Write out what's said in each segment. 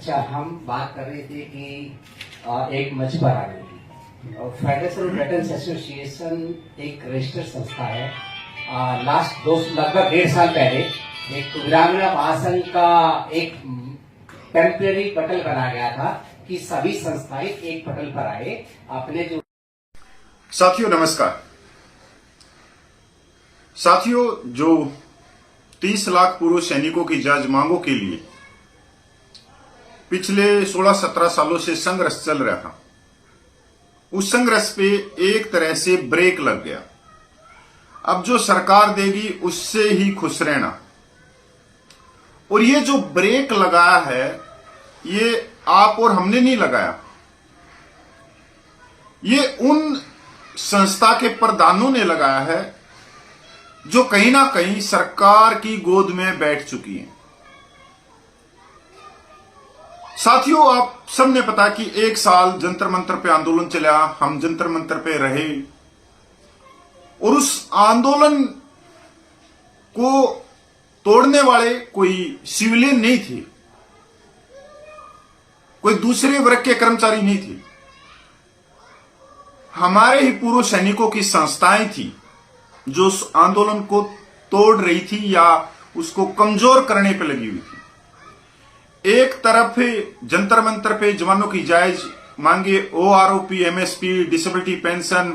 अच्छा, हम बात कर रहे थे कि एक मंच पर आ रही थी और फेडरेशन ऑफ वेटरन्स एसोसिएशन एक रजिस्टर्ड संस्था है। लास्ट लगभग 1.5 साल पहले एक ग्रामीण महासंघ का एक टेम्परेरी पटल बना गया था कि सभी संस्थाएं एक पटल पर आए। अपने जो साथियों नमस्कार। साथियों, जो 30 लाख पूर्व सैनिकों की जांच मांगों के लिए पिछले 16-17 सालों से संघर्ष चल रहा था, उस संघर्ष पे एक तरह से ब्रेक लग गया। अब जो सरकार देगी उससे ही खुश रहना। और ये जो ब्रेक लगाया है, ये आप और हमने नहीं लगाया, ये उन संस्था के प्रधानों ने लगाया है जो कहीं ना कहीं सरकार की गोद में बैठ चुकी हैं। साथियों, आप सबने पता कि 1 साल जंतर मंतर पे आंदोलन चला, हम जंतर मंतर पे रहे और उस आंदोलन को तोड़ने वाले कोई सिविलियन नहीं थे, कोई दूसरे वर्ग के कर्मचारी नहीं थे, हमारे ही पूर्व सैनिकों की संस्थाएं थी जो उस आंदोलन को तोड़ रही थी या उसको कमजोर करने पे लगी हुई थी। एक तरफ जंतर मंतर पे जवानों की जायज मांगे, OROP, MSP, disability pension,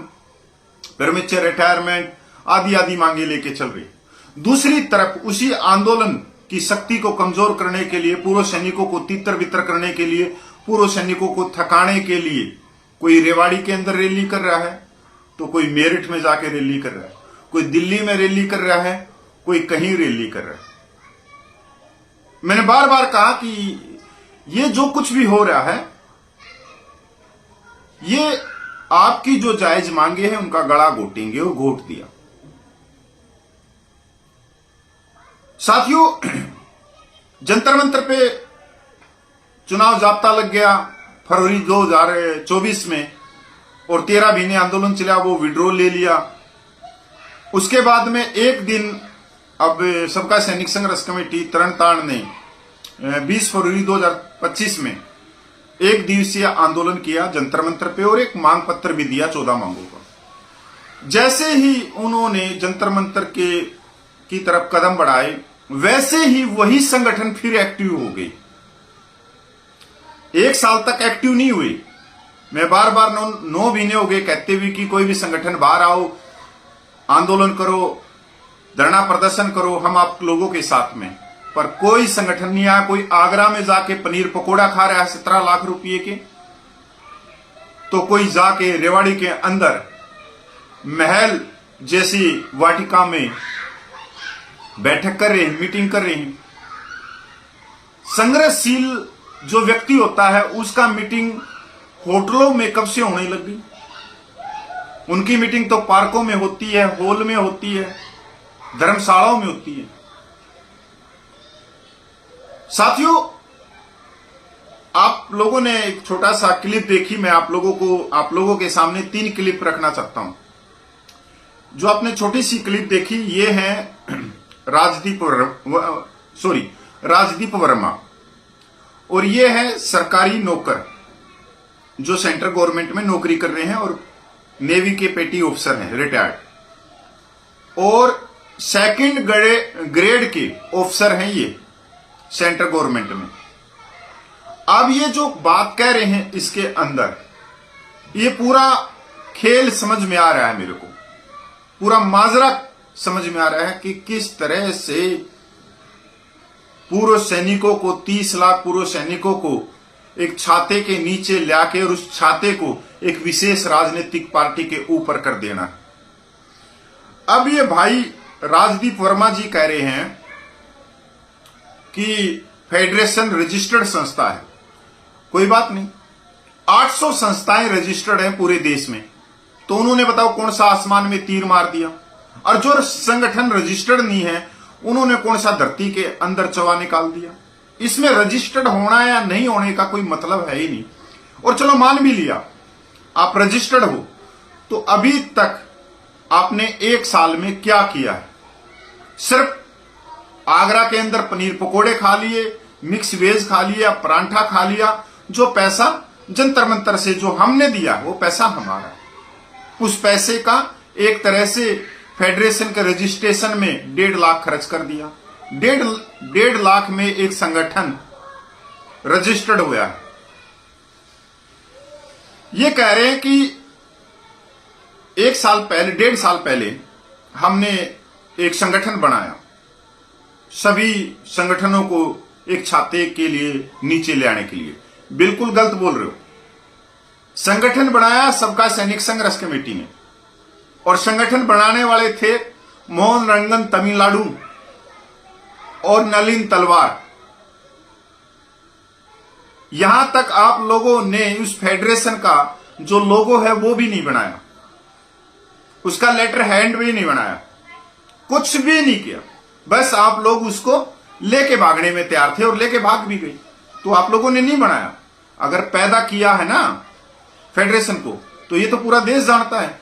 premature retirement आदि आदि मांगे लेके चल रही। दूसरी तरफ उसी आंदोलन की शक्ति को कमजोर करने के लिए, पूर्व सैनिकों को तितर बितर करने के लिए, पूर्व सैनिकों को थकाने के लिए कोई रेवाड़ी के अंदर रैली कर रहा है, तो कोई मेरठ में जाके रैली कर रहा है, कोई दिल्ली में रैली कर रहा है, कोई कहीं रैली कर रहा है। मैंने बार बार कहा कि ये जो कुछ भी हो रहा है, ये आपकी जो जायज मांगे हैं उनका गला घोटेंगे और घोट दिया। साथियों, जंतर मंतर पे चुनाव जाब्ता लग गया फरवरी 2024 में और 13 महीने आंदोलन चला, वो विड्रॉ ले लिया। उसके बाद में एक दिन अब सबका सैनिक संघर्ष कमेटी तरनताड़ ने 20 फरवरी 2025 में एक दिवसीय आंदोलन किया जंतर मंतर पे और एक मांग पत्र भी दिया 14 मांगों का। जैसे ही उन्होंने जंतर मंतर की तरफ कदम बढ़ाए, वैसे ही वही संगठन फिर एक्टिव हो गई। 1 साल तक एक्टिव नहीं हुई। मैं बार बार 9 महीने हो गए कहते हुए कि कोई भी संगठन बाहर आओ, आंदोलन करो, धरना प्रदर्शन करो, हम आप लोगों के साथ में, पर कोई संगठन नहीं आया। कोई आगरा में जाके पनीर पकोड़ा खा रहा है 17 लाख रुपए के, तो कोई जाके रेवाड़ी के अंदर महल जैसी वाटिका में बैठक कर रहे हैं, मीटिंग कर रहे हैं। संघर्षशील जो व्यक्ति होता है उसका मीटिंग होटलों में कब से होने लगी। उनकी मीटिंग तो पार्कों में होती है, हॉल में होती है, धर्मशालाओं में होती है। साथियों, आप लोगों ने एक छोटा सा क्लिप देखी। मैं आप लोगों के सामने 3 क्लिप रखना चाहता हूं। जो आपने छोटी सी क्लिप देखी, ये है राजदीप वर्मा और ये है सरकारी नौकर जो सेंट्रल गवर्नमेंट में नौकरी कर रहे हैं और नेवी के पेटी ऑफिसर हैं, रिटायर्ड, और 2nd ग्रेड के ऑफिसर हैं ये सेंट्रल गवर्नमेंट में। अब ये जो बात कह रहे हैं इसके अंदर ये पूरा खेल समझ में आ रहा है, मेरे को पूरा माजरा समझ में आ रहा है कि किस तरह से पूर्व सैनिकों को, 30 लाख पूर्व सैनिकों को एक छाते के नीचे लाके और उस छाते को एक विशेष राजनीतिक पार्टी के ऊपर कर देना। अब ये भाई राजदीप वर्मा जी कह रहे हैं कि फेडरेशन रजिस्टर्ड संस्था है। कोई बात नहीं, 800 संस्थाएं रजिस्टर्ड हैं पूरे देश में, तो उन्होंने बताओ कौन सा आसमान में तीर मार दिया। और जो संगठन रजिस्टर्ड नहीं है उन्होंने कौन सा धरती के अंदर चवा निकाल दिया। इसमें रजिस्टर्ड होना या नहीं होने का कोई मतलब है ही नहीं। और चलो मान भी लिया आप रजिस्टर्ड हो, तो अभी तक आपने 1 साल में क्या किया है? सिर्फ आगरा के अंदर पनीर पकोड़े खा लिए, मिक्स वेज खा लिया, परांठा खा लिया। जो पैसा जंतर मंतर से जो हमने दिया वो पैसा हमारा, उस पैसे का एक तरह से फेडरेशन के रजिस्ट्रेशन में 1.5 लाख खर्च कर दिया। 1.5 लाख में एक संगठन रजिस्टर्ड हुआ है। ये कह रहे हैं कि 1 साल पहले, 1.5 साल पहले हमने एक संगठन बनाया, सभी संगठनों को एक छाते के लिए नीचे ले आने के लिए। बिल्कुल गलत बोल रहे हो। संगठन बनाया सबका सैनिक संघर्ष कमेटी ने, और संगठन बनाने वाले थे मोहन रंगन तमिलनाडु और नलिन तलवार। यहां तक आप लोगों ने उस फेडरेशन का जो लोगो है वो भी नहीं बनाया, उसका लेटर हैंड भी नहीं बनाया, कुछ भी नहीं किया। बस आप लोग उसको लेके भागने में तैयार थे और लेके भाग भी गई। तो आप लोगों ने नहीं बनाया। अगर पैदा किया है ना फेडरेशन को, तो ये तो पूरा देश जानता है।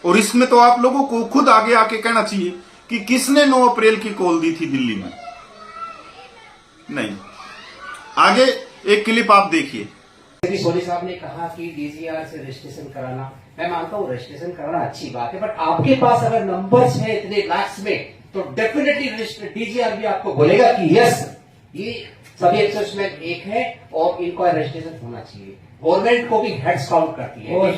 और इसमें तो आप लोगों को खुद आगे आके कहना चाहिए कि किसने 9 अप्रैल की कॉल दी थी दिल्ली में। नहीं, आगे एक क्लिप आप देखिए। सोनी साहब ने कहा कि डीजीआर से रजिस्ट्रेशन कराना, मैं मानता हूँ रजिस्ट्रेशन कराना अच्छी बात है, बट आपके पास अगर नंबर्स है इतने लाख्स में, तो डेफिनेटली डीजीआर भी आपको बोलेगा कि यस, ये सभी एक्सेसमेंट एक है और इनका रजिस्ट्रेशन होना चाहिए। गवर्नमेंट को भी हेड्स काउंट करती है। और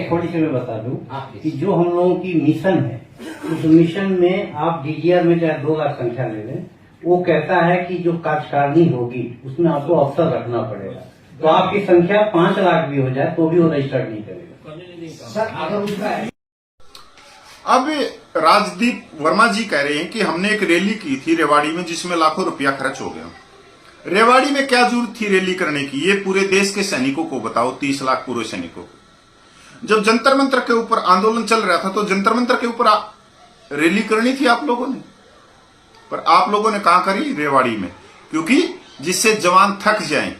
थोड़ी सी मैं बता दूं कि जो हम लोगों की मिशन है, उस मिशन में आप डीजीआर में चाहे 2 लाख संख्या ले लें, वो कहता है कि जो कार्यकारिणी होगी उसमें आपको अवसर रखना पड़ेगा। तो आपकी संख्या 5 लाख भी हो जाए तो भी वो रजिस्टर्ड नहीं करेगा। सर अगर उसका अब राजदीप वर्मा जी कह रहे हैं कि हमने एक रैली की थी रेवाड़ी में जिसमें लाखों रुपया खर्च हो गया। रेवाड़ी में क्या जरूरत थी रैली करने की? ये पूरे देश के सैनिकों को बताओ, 30 लाख पूर्व सैनिकों को। जब जंतर मंतर के ऊपर आंदोलन चल रहा था तो जंतर मंतर के ऊपर रैली करनी थी आप लोगों ने, पर आप लोगों ने कहां करी? रेवाड़ी में। क्योंकि जिससे जवान थक जाएं,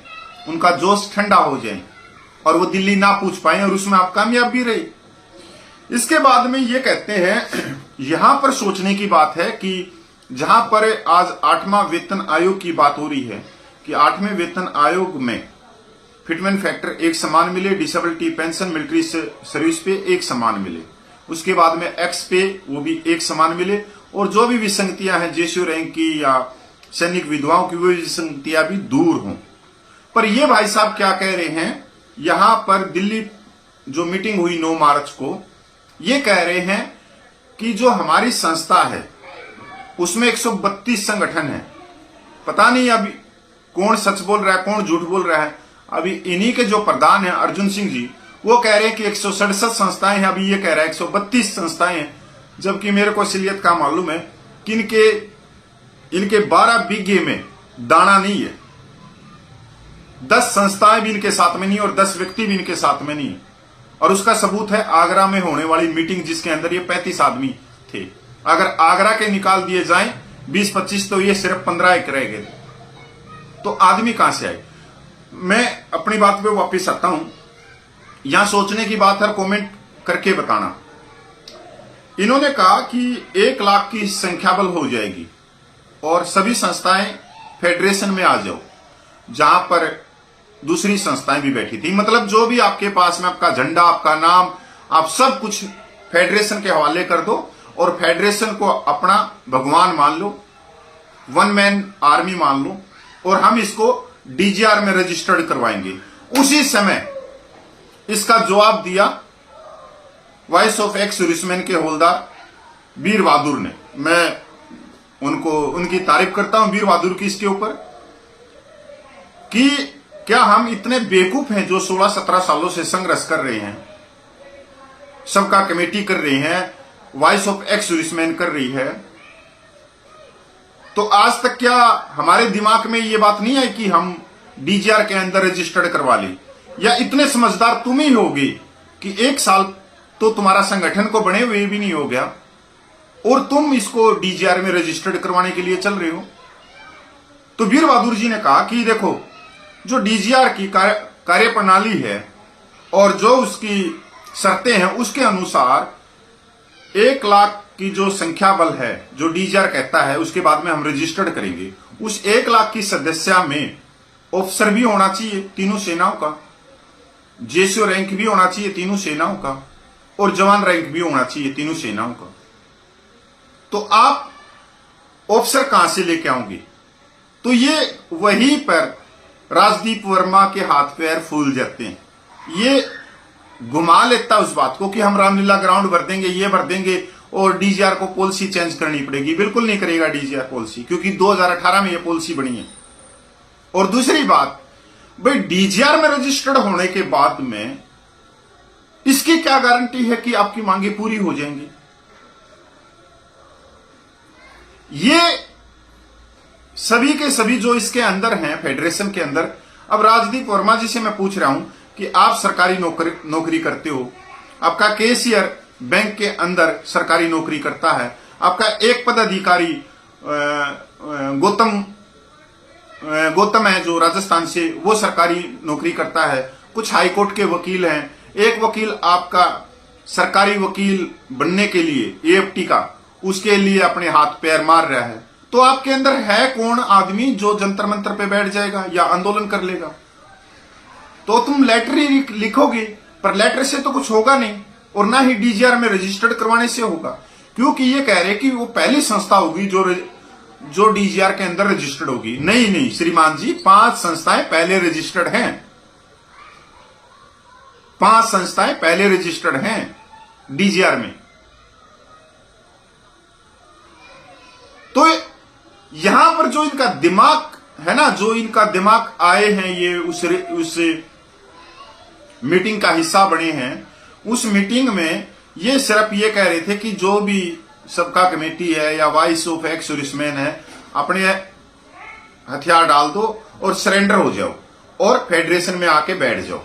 उनका जोश ठंडा हो जाए और वो दिल्ली ना पूछ पाए, और उसमें आप कामयाब भी रहे। इसके बाद में ये कहते हैं, यहां पर सोचने की बात है कि जहां पर आज 8वां वेतन आयोग की बात हो रही है कि 8वें वेतन आयोग में फिटमेंट फैक्टर एक समान मिले, डिसेबिलिटी पेंशन मिलिट्री सर्विस पे एक समान मिले, उसके बाद में एक्स पे वो भी एक समान मिले, और जो भी विसंगतियां हैं जेसीओ रैंक की या सैनिक विधवाओं की, वो विसंगतियां भी दूर हों। पर ये भाई साहब क्या कह रहे हैं, यहां पर दिल्ली जो मीटिंग हुई 9 मार्च को, ये कह रहे हैं कि जो हमारी संस्था है उसमें 132 संगठन है। पता नहीं अभी कौन सच बोल रहा है कौन झूठ बोल रहा है। अभी इन्हीं के जो प्रधान हैं अर्जुन सिंह जी, वो कह रहे हैं कि 167 संस्थाएं हैं, अभी ये कह रहा है 132 संस्थाएं हैं। जबकि मेरे को असलियत का मालूम है कि इनके 12 बीघे में दाना नहीं है। 10 संस्थाएं भी इनके साथ में नहीं और 10 व्यक्ति भी इनके साथ में नहीं है। और उसका सबूत है आगरा में होने वाली मीटिंग जिसके अंदर ये 35 आदमी थे। अगर आगरा के निकाल दिए जाएं 20-25, तो ये सिर्फ 15 एक रह गए। तो आदमी कहां से आए? मैं अपनी बात पे वापस आता हूं। यहां सोचने की बात है, कमेंट करके बताना। इन्होंने कहा कि 1 लाख की संख्या बल हो जाएगी और सभी संस्थाएं फेडरेशन में आ जाओ, जहां पर दूसरी संस्थाएं भी बैठी थी। मतलब जो भी आपके पास में आपका झंडा, आपका नाम, आप सब कुछ फेडरेशन के हवाले कर दो और फेडरेशन को अपना भगवान मान लो, 1 मैन आर्मी मान लो, और हम इसको डीजीआर में रजिस्टर्ड करवाएंगे। उसी समय इसका जवाब दिया वॉइस ऑफ एक्स सर्विसमैन के हवलदार वीर बहादुर ने। मैं उनकी तारीफ करता हूं वीर बहादुर की इसके ऊपर, कि क्या हम इतने बेवकूफ हैं जो 16-17 सालों से संघर्ष कर रहे हैं, सबका कमेटी कर रहे हैं, वॉइस ऑफ एक्स सर्विसमैन कर रही है, तो आज तक क्या हमारे दिमाग में ये बात नहीं आई कि हम डीजीआर के अंदर रजिस्टर्ड करवा लें? या इतने समझदार तुम ही होगे कि 1 साल तो तुम्हारा संगठन को बने हुए भी नहीं हो गया और तुम इसको डीजीआर में रजिस्टर्ड करवाने के लिए चल रहे हो? तो वीर बहादुर जी ने कहा कि देखो, जो डीजीआर की कार्य प्रणाली है और जो उसकी शर्तें हैं, उसके अनुसार 1 लाख की जो संख्या बल है, जो डीजीआर कहता है, उसके बाद में हम रजिस्टर्ड करेंगे, उस 1 लाख की सदस्य में ऑफिसर भी होना चाहिए तीनों सेनाओं का, जेसीओ रैंक भी होना चाहिए तीनों सेनाओं का, और जवान रैंक भी होना चाहिए तीनों सेनाओं का। तो आप ऑफिसर कहां से लेके आओगे? तो ये वहीं पर राजदीप वर्मा के हाथ पैर फूल जाते हैं। ये घुमा लेता उस बात को कि हम रामलीला ग्राउंड भर देंगे, ये भर देंगे, और डीजीआर को पॉलिसी चेंज करनी पड़ेगी। बिल्कुल नहीं करेगा डीजीआर पॉलिसी, क्योंकि 2018 में ये पॉलिसी बनी है। और दूसरी बात, भाई डीजीआर में रजिस्टर्ड होने के बाद में इसकी क्या गारंटी है कि आपकी मांगे पूरी हो जाएंगी? ये सभी के सभी जो इसके अंदर हैं, फेडरेशन के अंदर। अब राजदीप वर्मा जी से मैं पूछ रहा हूं कि आप सरकारी नौकरी करते हो, आपका कैशियर बैंक के अंदर सरकारी नौकरी करता है, आपका एक पदाधिकारी गौतम है जो राजस्थान से, वो सरकारी नौकरी करता है, कुछ हाईकोर्ट के वकील हैं, एक वकील आपका सरकारी वकील बनने के लिए एएफटी का, उसके लिए अपने हाथ पैर मार रहा है। तो आपके अंदर है कौन आदमी जो जंतर मंतर पे बैठ जाएगा या आंदोलन कर लेगा? तो तुम लेटर ही लिखोगे, पर लेटर से तो कुछ होगा नहीं, और ना ही डीजीआर में रजिस्टर्ड करवाने से होगा, क्योंकि ये कह रहे कि वो पहली संस्था होगी जो डीजीआर के अंदर रजिस्टर्ड होगी। नहीं श्रीमान जी, 5 संस्थाएं पहले रजिस्टर्ड हैं, 5 संस्थाएं पहले रजिस्टर्ड हैं डीजीआर में। तो यहां पर जो इनका दिमाग है ना, जो इनका दिमाग आए हैं, ये उस मीटिंग का हिस्सा बने हैं, उस मीटिंग में ये सिर्फ ये कह रहे थे कि जो भी सबका कमेटी है या वाइस ऑफ एक्स सर्विसमैन है, अपने हथियार डाल दो और सरेंडर हो जाओ और फेडरेशन में आके बैठ जाओ।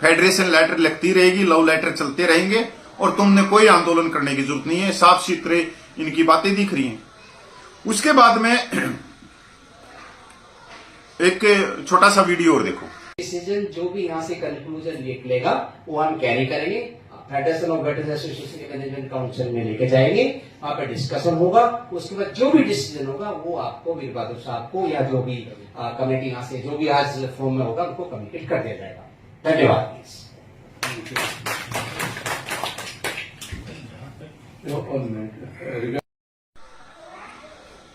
फेडरेशन लेटर लिखती रहेगी, लव लेटर चलते रहेंगे, और तुमने कोई आंदोलन करने की जरूरत नहीं है। साफ सुथरे इनकी बातें दिख रही हैं। उसके बाद में एक छोटा सा वीडियो और देखो। डिसीजन जो भी यहाँ से कंक्लूजन निकलेगा वो हम कैरी करेंगे, फेडरेशन ऑफ वेटरन्स एसोसिएशन के मैनेजमेंट काउंसिल में लेके जाएंगे, वहां पे डिस्कशन होगा। उसके बाद जो भी डिसीजन होगा वो आपको, वीर बहादुर साहब को, या जो भी कमेटी यहाँ से जो भी आज फॉर्म में होगा उनको कम्युनिकेट कर दिया जाएगा। धन्यवाद।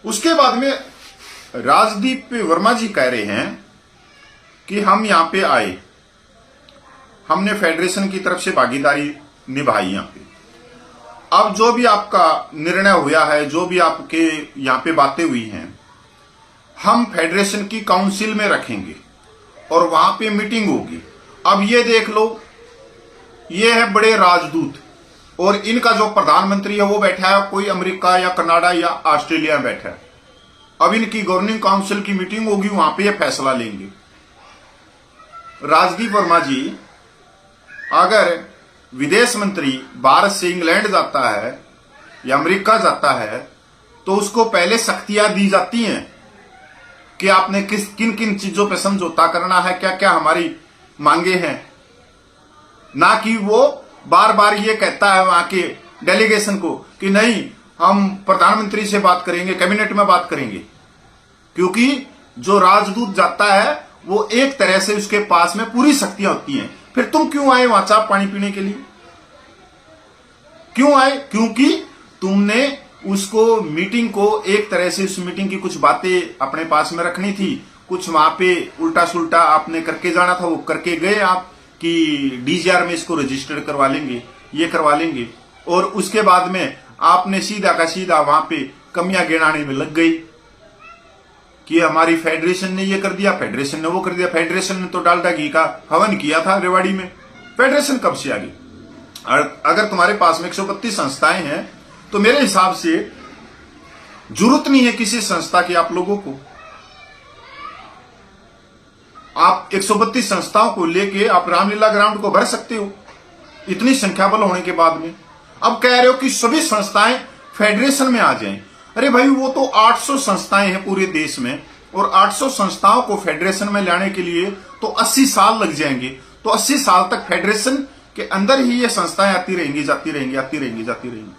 उसके बाद में राजदीप वर्मा जी कह रहे हैं कि हम यहां पे आए, हमने फेडरेशन की तरफ से भागीदारी निभाई यहां पे। अब जो भी आपका निर्णय हुआ है, जो भी आपके यहां पे बातें हुई हैं, हम फेडरेशन की काउंसिल में रखेंगे और वहां पे मीटिंग होगी। अब ये देख लो, ये है बड़े राजदूत, और इनका जो प्रधानमंत्री है वो बैठा है कोई अमेरिका या कनाडा या ऑस्ट्रेलिया में बैठा है। अब इनकी गवर्निंग काउंसिल की मीटिंग होगी, वहां पे ये फैसला लेंगे। राजदीप वर्मा जी, अगर विदेश मंत्री भारत से इंग्लैंड जाता है या अमेरिका जाता है तो उसको पहले सख्तियां दी जाती हैं कि आपने किन किन चीजों पे समझौता करना है, क्या क्या हमारी मांगे हैं। ना कि वो बार बार ये कहता है वहां के डेलीगेशन को कि नहीं, हम प्रधानमंत्री से बात करेंगे, कैबिनेट में बात करेंगे। क्योंकि जो राजदूत जाता है वो एक तरह से उसके पास में पूरी शक्तियां होती हैं। फिर तुम क्यों आए वहां चाप पानी पीने के लिए? क्यों आए? क्योंकि तुमने उसको मीटिंग को एक तरह से, उस मीटिंग की कुछ बातें अपने पास में रखनी थी, कुछ वहां पे उल्टा सुल्टा आपने करके जाना था, वो करके गए आप कि डीजीआर में इसको रजिस्टर्ड करवा लेंगे, ये करवा लेंगे। और उसके बाद में आपने सीधा का सीधा वहां पे कमियां गिनाने में लग गई कि हमारी फेडरेशन ने ये कर दिया, फेडरेशन ने वो कर दिया। फेडरेशन ने तो डालडा घी का हवन किया था रेवाड़ी में। फेडरेशन कब से आ गई? अगर तुम्हारे पास में 132 संस्थाएं हैं तो मेरे हिसाब से जरूरत नहीं है किसी संस्था की आप लोगों को। आप 132 संस्थाओं को लेके आप रामलीला ग्राउंड को भर सकते हो, इतनी संख्या बल होने के बाद में। अब कह रहे हो कि सभी संस्थाएं फेडरेशन में आ जाएं। अरे भाई, वो तो 800 संस्थाएं हैं पूरे देश में, और 800 संस्थाओं को फेडरेशन में लाने के लिए तो 80 साल लग जाएंगे। तो 80 साल तक फेडरेशन के अंदर ही ये संस्थाएं आती रहेंगी, जाती रहेंगी, आती रहेंगी, जाती रहेंगी।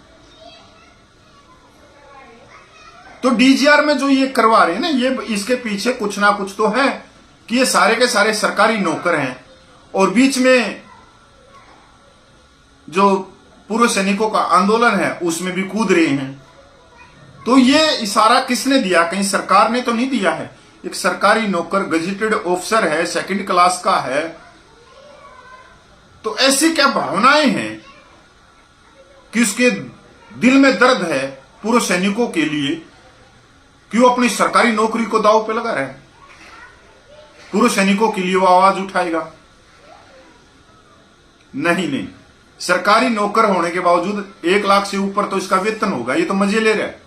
तो डीजीआर में जो ये करवा रहे हैं ना, ये इसके पीछे कुछ ना कुछ तो है कि ये सारे के सारे सरकारी नौकर हैं और बीच में जो पूर्व सैनिकों का आंदोलन है उसमें भी कूद रहे हैं। तो ये इशारा किसने दिया? कहीं सरकार ने तो नहीं दिया है। एक सरकारी नौकर गजेटेड ऑफिसर है, सेकंड क्लास का है, तो ऐसी क्या भावनाएं हैं कि उसके दिल में दर्द है पूर्व सैनिकों के लिए कि वो अपनी सरकारी नौकरी को दांव पे लगा रहे हैं। पूर्व सैनिकों के लिए वो आवाज उठाएगा? नहीं, सरकारी नौकर होने के बावजूद 1 लाख से ऊपर तो इसका वेतन होगा। ये तो मजे ले रहा है।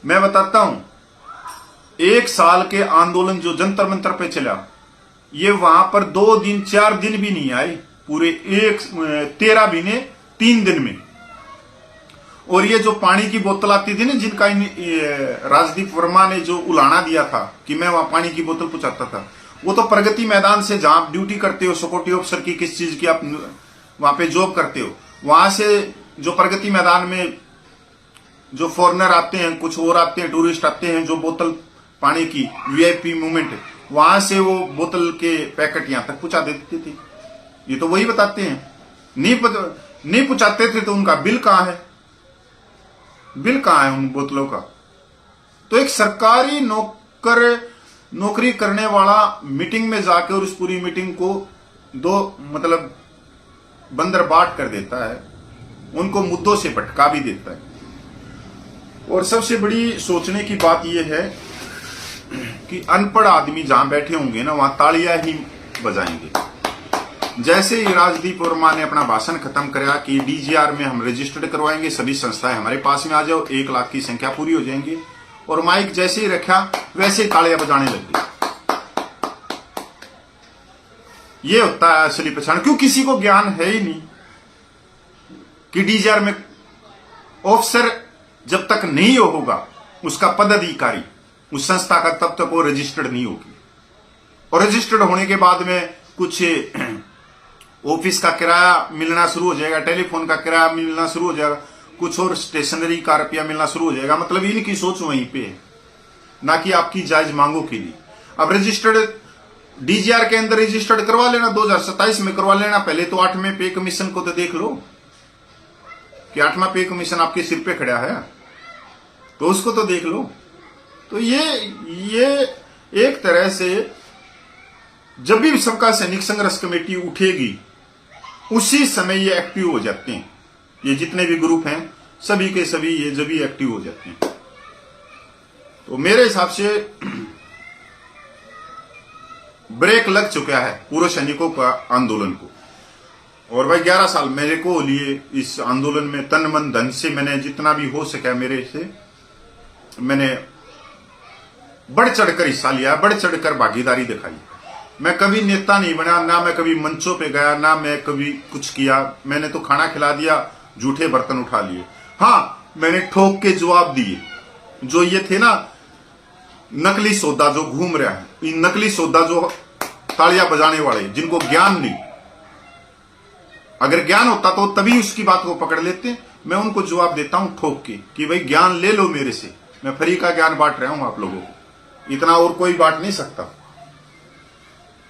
मैं बताता हूं, 1 साल के आंदोलन जो जंतर मंतर पे चला, ये वहां पर 2 दिन 4 दिन भी नहीं आए, पूरे 13 महीने 3 दिन में। और ये जो पानी की बोतल आती थी ना, जिनका राजदीप वर्मा ने जो उलाना दिया था कि मैं वहां पानी की बोतल पहुंचाता था, वो तो प्रगति मैदान से जहां आप ड्यूटी करते हो, सिक्योरिटी ऑफिसर की किस चीज की आप वहां पे जॉब करते हो, वहां से जो प्रगति मैदान में जो फॉरेनर आते हैं, कुछ और आते हैं, टूरिस्ट आते हैं, जो बोतल पानी की वीआईपी मूवमेंट, वहां से वो बोतल के पैकेट यहां तक पहुंचा देते थे। ये तो वही बताते हैं। नहीं पहुंचाते थे तो उनका बिल कहां है? बिल कहां है उन बोतलों का? तो एक सरकारी नौकरी करने वाला मीटिंग में जाकर और उस पूरी मीटिंग को मतलब बंदर बाट कर देता है, उनको मुद्दों से भटका भी देता है। और सबसे बड़ी सोचने की बात यह है कि अनपढ़ आदमी जहां बैठे होंगे ना, वहां तालियां ही बजाएंगे। जैसे ही राजदीप वर्मा ने अपना भाषण खत्म कराया कि डीजीआर में हम रजिस्टर्ड करवाएंगे, सभी संस्थाएं हमारे पास में आ जाओ, 1 लाख की संख्या पूरी हो जाएंगी, और माइक जैसे ही रखा वैसे ही तालियां बजाने लग गई। ये होता है असली पहचान। क्यों? किसी को ज्ञान है ही नहीं कि डीजीआर में ऑफिसर जब तक नहीं होगा, उसका पदाधिकारी उस संस्था का, तब तक वो रजिस्टर्ड नहीं होगी। और रजिस्टर्ड होने के बाद में कुछ ऑफिस का किराया मिलना शुरू हो जाएगा, टेलीफोन का किराया मिलना शुरू हो जाएगा, कुछ और स्टेशनरी का रुपया मिलना शुरू हो जाएगा। मतलब इनकी सोच वहीं पे है, ना कि आपकी जायज मांगों के लिए। अब रजिस्टर्ड डीजीआर के अंदर रजिस्टर्ड करवा लेना, 2027 में करवा लेना। पहले तो 8वें पे कमीशन को तो देख लो कि 8वां पे कमीशन आपके सिर पे खड़ा है, तो उसको तो देख लो। तो ये एक तरह से जब भी सबका सैनिक संघर्ष कमेटी उठेगी, उसी समय ये एक्टिव हो जाते हैं। ये जितने भी ग्रुप हैं सभी के सभी ये जब भी एक्टिव हो जाते हैं। तो मेरे हिसाब से ब्रेक लग चुका है पूर्व सैनिकों का आंदोलन को। और भाई 11 साल मेरे को लिए इस आंदोलन में तन मन धन से मैंने जितना भी हो सका मेरे से मैंने बढ़ चढ़कर हिस्सा लिया, बढ़ चढ़कर भागीदारी दिखाई। मैं कभी नेता नहीं बना, ना मैं कभी मंचों पे गया, ना मैं कभी कुछ किया। मैंने तो खाना खिला दिया, झूठे बर्तन उठा लिए। हाँ, मैंने ठोक के जवाब दिए। जो ये थे ना नकली सौदा जो घूम रहा है, इन नकली सौदा जो तालियां बजाने वाले, जिनको ज्ञान नहीं, अगर ज्ञान होता तो तभी उसकी बात को पकड़ लेते। मैं उनको जवाब देता हूं ठोक के कि भाई ज्ञान ले लो मेरे से, मैं फ्री का ज्ञान बांट रहा हूं आप लोगों को, इतना और कोई बांट नहीं सकता।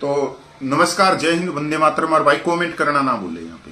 तो नमस्कार, जय हिंद, वंदे मातरम। और भाई कमेंट करना ना भूले यहाँ पे।